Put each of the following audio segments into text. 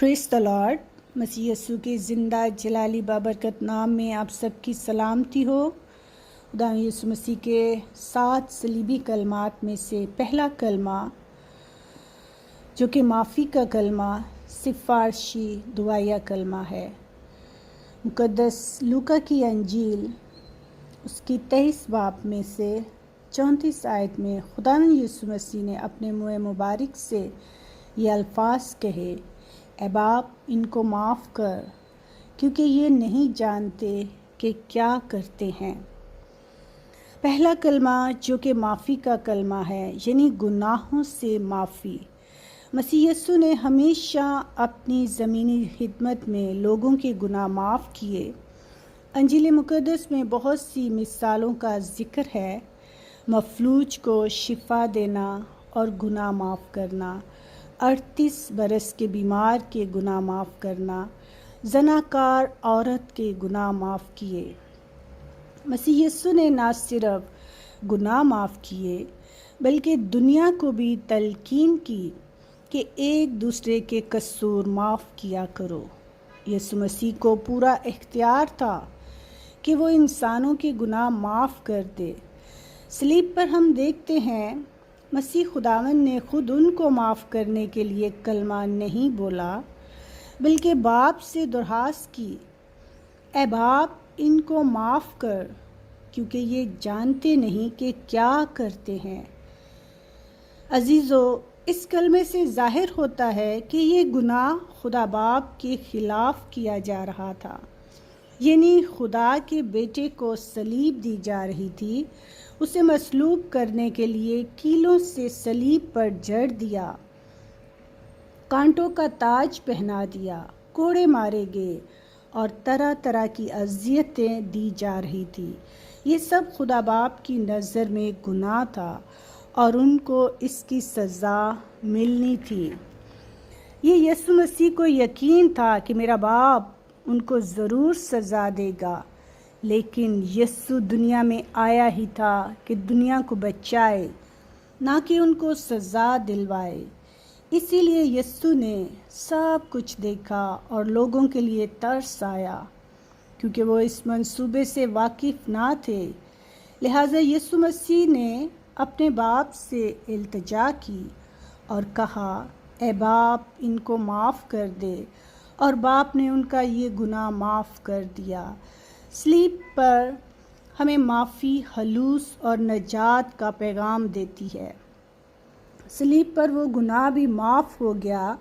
پریز دی lord. مسیح یسوع کے زندہ جلالی بابرکت نام میں آپ سب کی سلامتی ہو۔ خدا یسوع مسیح کے 7 صلیبی کلمات میں سے پہلا کلمہ جو کہ معافی کا کلمہ سفارشی دعائیہ کلمہ ہے۔ مقدس لوکا کی انجیل اس کی 23 باب میں سے 34 آیت میں خدا یسوع مسیح نے اپنے منہ مبارک سے یہ الفاظ کہے، اے باپ ان کو معاف کر کیونکہ یہ نہیں جانتے کہ کیا کرتے ہیں۔ پہلا کلمہ جو کہ معافی کا کلمہ ہے، یعنی گناہوں سے معافی۔ مسیح یسوع نے ہمیشہ اپنی زمینی خدمت میں لوگوں کے گناہ معاف کیے۔ انجیل مقدس میں بہت سی مثالوں کا ذکر ہے، مفلوج کو شفا دینا اور گناہ معاف کرنا، 38 برس کے بیمار کے گناہ معاف کرنا، زناکار عورت کے گناہ معاف کیے۔ مسیح یسوع نے نہ صرف گناہ معاف کیے بلکہ دنیا کو بھی تلقین کی کہ ایک دوسرے کے قصور معاف کیا کرو۔ یسوع مسیح کو پورا اختیار تھا کہ وہ انسانوں کے گناہ معاف کر دے۔ صلیب پر ہم دیکھتے ہیں مسیح خداوند نے خود ان کو معاف کرنے کے لیے کلمہ نہیں بولا بلکہ باپ سے درخواست کی، اے باپ ان کو معاف کر کیونکہ یہ جانتے نہیں کہ کیا کرتے ہیں۔ عزیزو، اس کلمے سے ظاہر ہوتا ہے کہ یہ گناہ خدا باپ کے خلاف کیا جا رہا تھا، یعنی خدا کے بیٹے کو صلیب دی جا رہی تھی، اسے مصلوب کرنے کے لیے کیلوں سے صلیب پر جڑ دیا، کانٹوں کا تاج پہنا دیا، کوڑے مارے گئے اور طرح طرح کی اذیتیں دی جا رہی تھی۔ یہ سب خدا باپ کی نظر میں گناہ تھا اور ان کو اس کی سزا ملنی تھی۔ یہ یسوع مسیح کو یقین تھا کہ میرا باپ ان کو ضرور سزا دے گا، لیکن یسوع دنیا میں آیا ہی تھا کہ دنیا کو بچائے، نہ کہ ان کو سزا دلوائے۔ اسی لیے یسوع نے سب کچھ دیکھا اور لوگوں کے لیے ترس آیا، کیونکہ وہ اس منصوبے سے واقف نہ تھے۔ لہٰذا یسوع مسیح نے اپنے باپ سے التجا کی اور کہا، اے باپ ان کو معاف کر دے، اور باپ نے ان کا یہ گناہ معاف کر دیا۔ صلیب پر ہمیں معافی، خلوص اور نجات کا پیغام دیتی ہے۔ صلیب پر وہ گناہ بھی معاف ہو گیا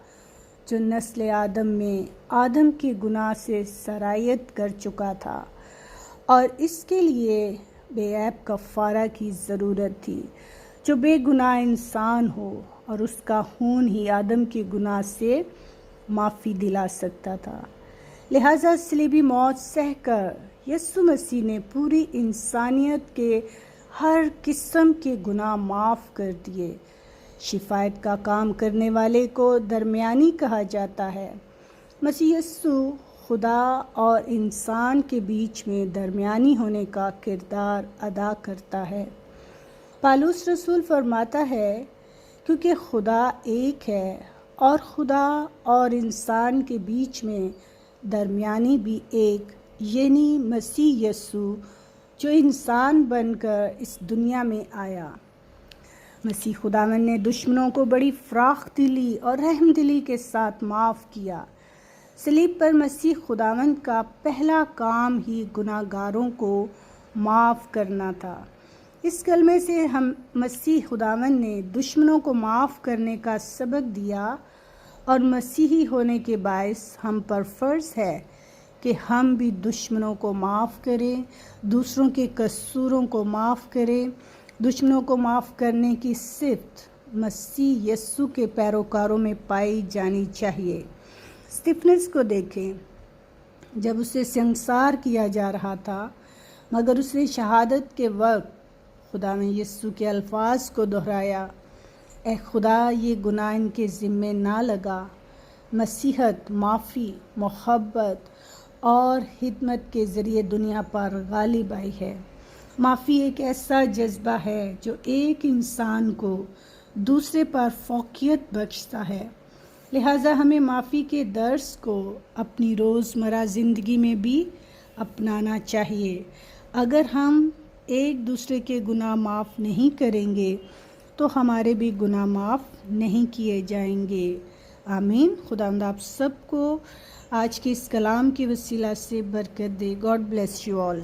جو نسل آدم میں آدم کے گناہ سے سرایت کر چکا تھا، اور اس کے لیے بے عیب کفارہ کی ضرورت تھی جو بے گناہ انسان ہو، اور اس کا خون ہی آدم کے گناہ سے معافی دلا سکتا تھا۔ لہٰذا صلیبی موت سہ کر یسوع مسیح نے پوری انسانیت کے ہر قسم کے گناہ معاف کر دیے۔ شفایت کا کام کرنے والے کو درمیانی کہا جاتا ہے۔ مسیح یسوع خدا اور انسان کے بیچ میں درمیانی ہونے کا کردار ادا کرتا ہے۔ پالوس رسول فرماتا ہے، کیونکہ خدا ایک ہے اور خدا اور انسان کے بیچ میں درمیانی بھی ایک، یعنی مسیح یسوع جو انسان بن کر اس دنیا میں آیا۔ مسیح خداوند نے دشمنوں کو بڑی فراخ دلی اور رحم دلی کے ساتھ معاف کیا۔ صلیب پر مسیح خداوند کا پہلا کام ہی گناہ گاروں کو معاف کرنا تھا۔ اس کلمے سے ہم مسیح خداوند نے دشمنوں کو معاف کرنے کا سبق دیا، اور مسیحی ہونے کے باعث ہم پر فرض ہے کہ ہم بھی دشمنوں کو معاف کریں، دوسروں کے قصوروں کو معاف کریں۔ دشمنوں کو معاف کرنے کی صفت مسیح یسوع کے پیروکاروں میں پائی جانی چاہیے۔ اسطفنس کو دیکھیں، جب اسے سنسار کیا جا رہا تھا، مگر اس نے شہادت کے وقت خدا نے یسوع کے الفاظ کو دہرایا، اے خدا یہ گناہ ان کے ذمے نہ لگا۔ مسیحت معافی، محبت اور خدمت کے ذریعے دنیا پر غالب آئی ہے۔ معافی ایک ایسا جذبہ ہے جو ایک انسان کو دوسرے پر فوقیت بخشتا ہے۔ لہٰذا ہمیں معافی کے درس کو اپنی روزمرہ زندگی میں بھی اپنانا چاہیے۔ اگر ہم ایک دوسرے کے گناہ معاف نہیں کریں گے تو ہمارے بھی گناہ معاف نہیں کیے جائیں گے۔ آمین۔ خداوند آپ سب کو آج کے اس کلام کے وسیلہ سے برکت دے۔ God bless you all.